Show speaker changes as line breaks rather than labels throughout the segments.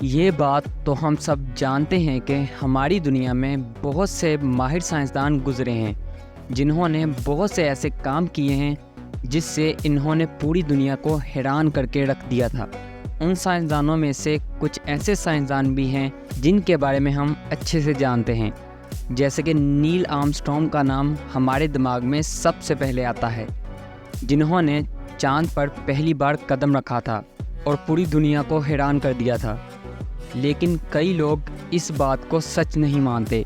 یہ بات تو ہم سب جانتے ہیں کہ ہماری دنیا میں بہت سے ماہر سائنسدان گزرے ہیں جنہوں نے بہت سے ایسے کام کیے ہیں جس سے انہوں نے پوری دنیا کو حیران کر کے رکھ دیا تھا۔ ان سائنسدانوں میں سے کچھ ایسے سائنسدان بھی ہیں جن کے بارے میں ہم اچھے سے جانتے ہیں، جیسے کہ نیل آرمسٹرانگ کا نام ہمارے دماغ میں سب سے پہلے آتا ہے، جنہوں نے چاند پر پہلی بار قدم رکھا تھا اور پوری دنیا کو حیران کر دیا تھا۔ لیکن کئی لوگ اس بات کو سچ نہیں مانتے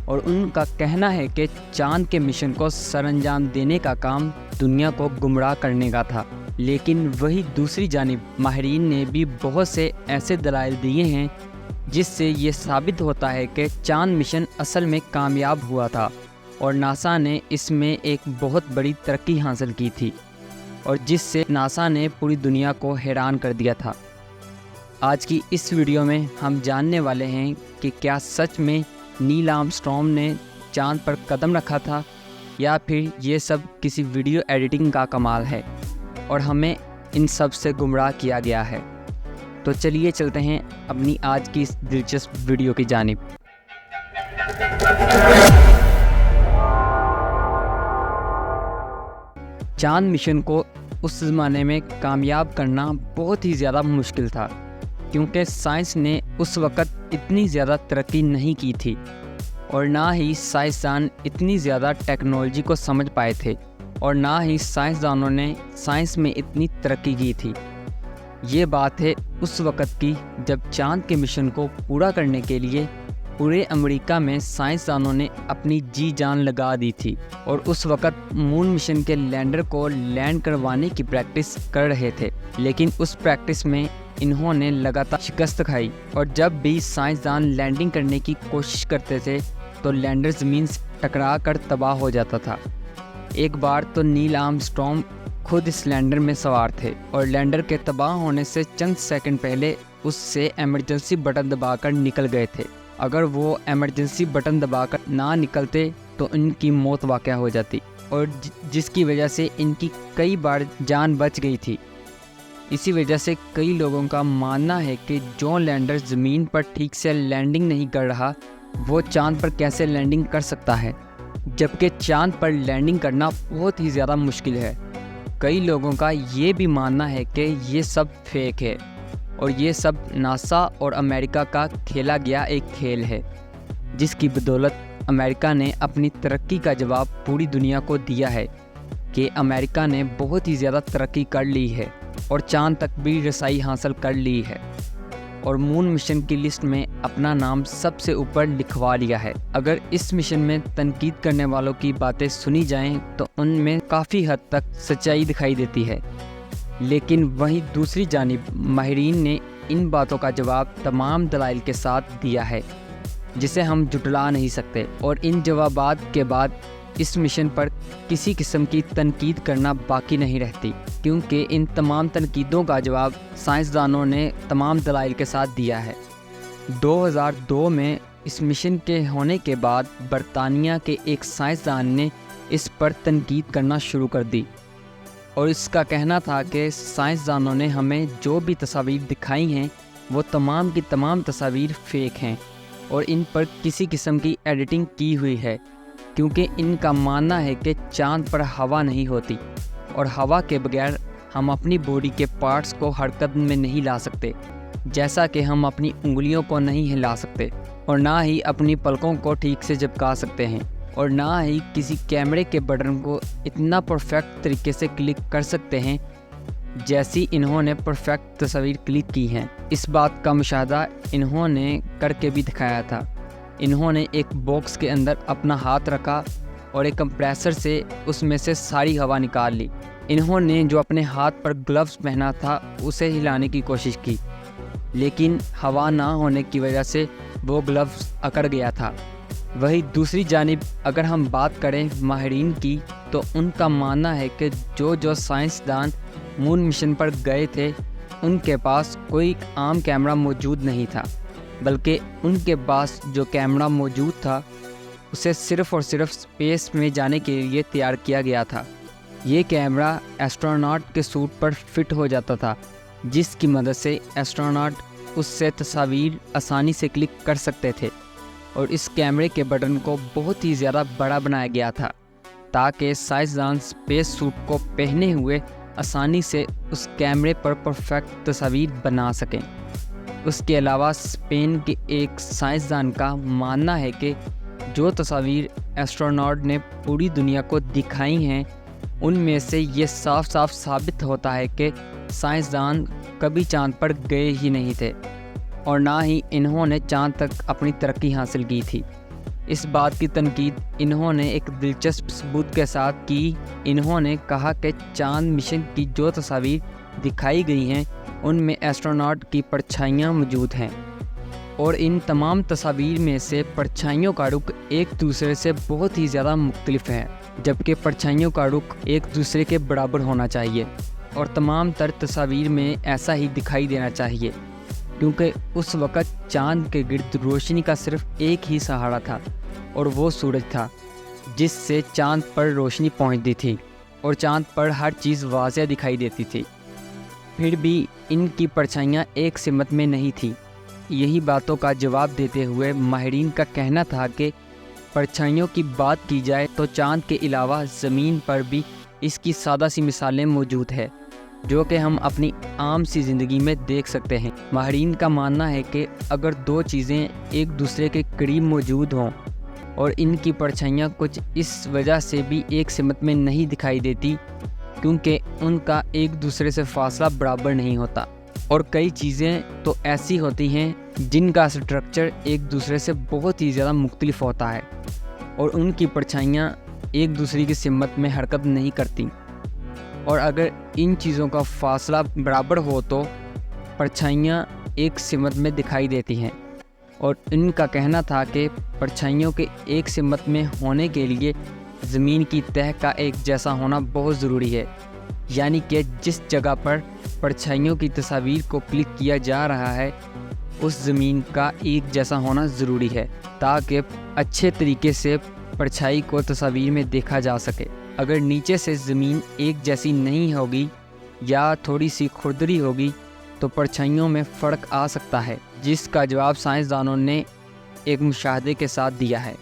اور ان کا کہنا ہے کہ چاند کے مشن کو سر انجام دینے کا کام دنیا کو گمراہ کرنے کا تھا۔ لیکن وہی دوسری جانب ماہرین نے بھی بہت سے ایسے دلائل دیے ہیں جس سے یہ ثابت ہوتا ہے کہ چاند مشن اصل میں کامیاب ہوا تھا اور ناسا نے اس میں ایک بہت بڑی ترقی حاصل کی تھی، اور جس سے ناسا نے پوری دنیا کو حیران کر دیا تھا۔ آج کی اس ویڈیو میں ہم جاننے والے ہیں کہ کیا سچ میں نیل آرمسٹرانگ نے چاند پر قدم رکھا تھا یا پھر یہ سب کسی ویڈیو ایڈیٹنگ کا کمال ہے اور ہمیں ان سب سے گمراہ کیا گیا ہے۔ تو چلیے چلتے ہیں اپنی آج کی اس دلچسپ ویڈیو کی جانب۔ چاند مشن کو اس زمانے میں کامیاب کرنا بہت ہی زیادہ مشکل تھا، کیونکہ سائنس نے اس وقت اتنی زیادہ ترقی نہیں کی تھی اور نہ ہی سائنسدان اتنی زیادہ ٹیکنالوجی کو سمجھ پائے تھے، اور نہ ہی سائنسدانوں نے سائنس میں اتنی ترقی کی تھی۔ یہ بات ہے اس وقت کی جب چاند کے مشن کو پورا کرنے کے لیے پورے امریکہ میں سائنسدانوں نے اپنی جی جان لگا دی تھی، اور اس وقت مون مشن کے لینڈر کو لینڈ کروانے کی پریکٹس کر رہے تھے۔ لیکن اس پریکٹس میں انہوں نے لگاتار شکست کھائی، اور جب بھی سائنسدان لینڈنگ کرنے کی کوشش کرتے تھے تو لینڈر زمین سے ٹکرا کر تباہ ہو جاتا تھا۔ ایک بار تو نیل آرمسٹرانگ خود اس لینڈر میں سوار تھے اور لینڈر کے تباہ ہونے سے چند سیکنڈ پہلے اس سے ایمرجنسی بٹن دبا کر نکل گئے تھے۔ اگر وہ ایمرجنسی بٹن دبا کر نہ نکلتے تو ان کی موت واقع ہو جاتی، اور جس کی وجہ سے ان کی کئی بار جان بچ گئی تھی۔ اسی وجہ سے کئی لوگوں کا ماننا ہے کہ جو لینڈر زمین پر ٹھیک سے لینڈنگ نہیں کر رہا وہ چاند پر کیسے لینڈنگ کر سکتا ہے، جبکہ چاند پر لینڈنگ کرنا بہت ہی زیادہ مشکل ہے۔ کئی لوگوں کا یہ بھی ماننا ہے کہ یہ سب فیک ہے اور یہ سب ناسا اور امریکہ کا کھیلا گیا ایک کھیل ہے، جس کی بدولت امریکہ نے اپنی ترقی کا جواب پوری دنیا کو دیا ہے کہ امریکہ نے بہت ہی زیادہ ترقی کر لی ہے اور چاند تک بھی رسائی حاصل کر لی ہے، اور مون مشن کی لسٹ میں اپنا نام سب سے اوپر لکھوا لیا ہے۔ اگر اس مشن میں تنقید کرنے والوں کی باتیں سنی جائیں تو ان میں کافی حد تک سچائی دکھائی دیتی ہے، لیکن وہیں دوسری جانب ماہرین نے ان باتوں کا جواب تمام دلائل کے ساتھ دیا ہے جسے ہم جھٹلا نہیں سکتے، اور ان جوابات کے بعد اس مشن پر کسی قسم کی تنقید کرنا باقی نہیں رہتی، کیونکہ ان تمام تنقیدوں کا جواب سائنسدانوں نے تمام دلائل کے ساتھ دیا ہے۔ 2002 میں اس مشن کے ہونے کے بعد برطانیہ کے ایک سائنسدان نے اس پر تنقید کرنا شروع کر دی، اور اس کا کہنا تھا کہ سائنسدانوں نے ہمیں جو بھی تصاویر دکھائی ہیں وہ تمام کی تمام تصاویر فیک ہیں اور ان پر کسی قسم کی ایڈیٹنگ کی ہوئی ہے، کیونکہ ان کا ماننا ہے کہ چاند پر ہوا نہیں ہوتی، اور ہوا کے بغیر ہم اپنی باڈی کے پارٹس کو حرکت میں نہیں لا سکتے، جیسا کہ ہم اپنی انگلیوں کو نہیں ہلا سکتے، اور نہ ہی اپنی پلکوں کو ٹھیک سے چپکا سکتے ہیں، اور نہ ہی کسی کیمرے کے بٹن کو اتنا پرفیکٹ طریقے سے کلک کر سکتے ہیں جیسی انہوں نے پرفیکٹ تصاویر کلک کی ہیں۔ اس بات کا مشاہدہ انہوں نے کر کے بھی دکھایا تھا۔ انہوں نے ایک باکس کے اندر اپنا ہاتھ رکھا اور ایک کمپریسر سے اس میں سے ساری ہوا نکال لی۔ انہوں نے جو اپنے ہاتھ پر گلوز پہنا تھا اسے ہلانے کی کوشش کی، لیکن ہوا نہ ہونے کی وجہ سے وہ گلوز اکڑ گیا تھا۔ وہی دوسری جانب اگر ہم بات کریں ماہرین کی تو ان کا ماننا ہے کہ جو سائنسدان مون مشن پر گئے تھے ان کے پاس کوئی عام کیمرہ موجود نہیں تھا، بلکہ ان کے پاس جو کیمرہ موجود تھا اسے صرف اور صرف اسپیس میں جانے کے لیے تیار کیا گیا تھا۔ یہ کیمرہ ایسٹروناٹ کے سوٹ پر فٹ ہو جاتا تھا، جس کی مدد سے ایسٹروناٹ اس سے تصاویر آسانی سے کلک کر سکتے تھے، اور اس کیمرے کے بٹن کو بہت ہی زیادہ بڑا بنایا گیا تھا تاکہ سائنسدان اسپیس سوٹ کو پہنے ہوئے آسانی سے اس کیمرے پر پرفیکٹ تصاویر بنا سکیں۔ اس کے علاوہ اسپین کے ایک سائنسدان کا ماننا ہے کہ جو تصاویر ایسٹروناٹ نے پوری دنیا کو دکھائی ہیں ان میں سے یہ صاف صاف ثابت ہوتا ہے کہ سائنسدان کبھی چاند پر گئے ہی نہیں تھے، اور نہ ہی انہوں نے چاند تک اپنی ترقی حاصل کی تھی۔ اس بات کی تنقید انہوں نے ایک دلچسپ ثبوت کے ساتھ کی۔ انہوں نے کہا کہ چاند مشن کی جو تصاویر دکھائی گئی ہیں ان میں ایسٹروناٹ کی پرچھائیاں موجود ہیں، اور ان تمام تصاویر میں سے پرچھائیوں کا رخ ایک دوسرے سے بہت ہی زیادہ مختلف ہے، جبکہ پرچھائیوں کا رخ ایک دوسرے کے برابر ہونا چاہیے، اور تمام تر تصاویر میں ایسا ہی دکھائی دینا چاہیے، کیونکہ اس وقت چاند کے گرد روشنی کا صرف ایک ہی سہارا تھا، اور وہ سورج تھا جس سے چاند پر روشنی پہنچتی تھی، اور چاند پر ہر چیز واضح دکھائی دیتی تھی۔ پھر بھی ان کی پرچھائیاں ایک سمت میں نہیں تھیں۔ یہی باتوں کا جواب دیتے ہوئے ماہرین کا کہنا تھا کہ پرچھائیوں کی بات کی جائے تو چاند کے علاوہ زمین پر بھی اس کی سادہ سی مثالیں موجود ہیں جو کہ ہم اپنی عام سی زندگی میں دیکھ سکتے ہیں۔ ماہرین کا ماننا ہے کہ اگر دو چیزیں ایک دوسرے کے قریب موجود ہوں اور ان کی پرچھائیاں کچھ اس وجہ سے بھی ایک سمت میں نہیں دکھائی دیتی کیونکہ ان کا ایک دوسرے سے فاصلہ برابر نہیں ہوتا، اور کئی چیزیں تو ایسی ہوتی ہیں جن کا اسٹرکچر ایک دوسرے سے بہت ہی زیادہ مختلف ہوتا ہے اور ان کی پرچھائیاں ایک دوسرے کی سمت میں حرکت نہیں کرتی، اور اگر ان چیزوں کا فاصلہ برابر ہو تو پرچھائیاں ایک سمت میں دکھائی دیتی ہیں۔ اور ان کا کہنا تھا کہ پرچھائیوں کے ایک سمت میں ہونے کے لیے زمین کی تہہ کا ایک جیسا ہونا بہت ضروری ہے، یعنی کہ جس جگہ پر پرچھائیوں کی تصاویر کو کلک کیا جا رہا ہے اس زمین کا ایک جیسا ہونا ضروری ہے تاکہ اچھے طریقے سے پرچھائی کو تصاویر میں دیکھا جا سکے۔ اگر نیچے سے زمین ایک جیسی نہیں ہوگی یا تھوڑی سی کھردری ہوگی تو پرچھائیوں میں فرق آ سکتا ہے، جس کا جواب سائنسدانوں نے ایک مشاہدے کے ساتھ دیا ہے۔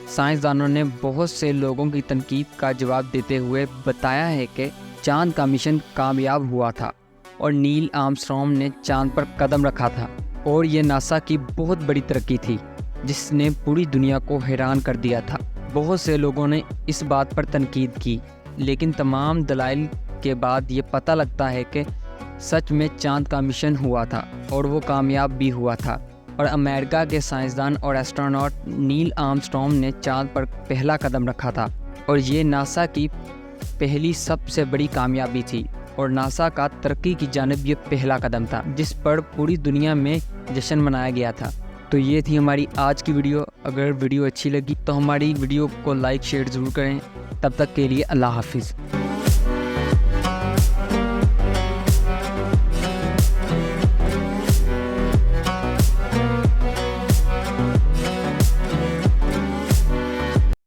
سائنسدانوں نے بہت سے لوگوں کی تنقید کا جواب دیتے ہوئے بتایا ہے کہ چاند کا مشن کامیاب ہوا تھا اور نیل آرمسٹرانگ نے چاند پر قدم رکھا تھا، اور یہ ناسا کی بہت بڑی ترقی تھی جس نے پوری دنیا کو حیران کر دیا تھا۔ بہت سے لوگوں نے اس بات پر تنقید کی، لیکن تمام دلائل کے بعد یہ پتہ لگتا ہے کہ سچ میں چاند کا مشن ہوا تھا اور وہ کامیاب بھی ہوا تھا، اور امریکہ کے سائنسدان اور ایسٹروناٹ نیل آرمسٹرانگ نے چاند پر پہلا قدم رکھا تھا، اور یہ ناسا کی پہلی سب سے بڑی کامیابی تھی، اور ناسا کا ترقی کی جانب یہ پہلا قدم تھا جس پر پوری دنیا میں جشن منایا گیا تھا۔ تو یہ تھی ہماری آج کی ویڈیو۔ اگر ویڈیو اچھی لگی تو ہماری ویڈیو کو لائک شیئر ضرور کریں۔ تب تک کے لیے اللہ حافظ۔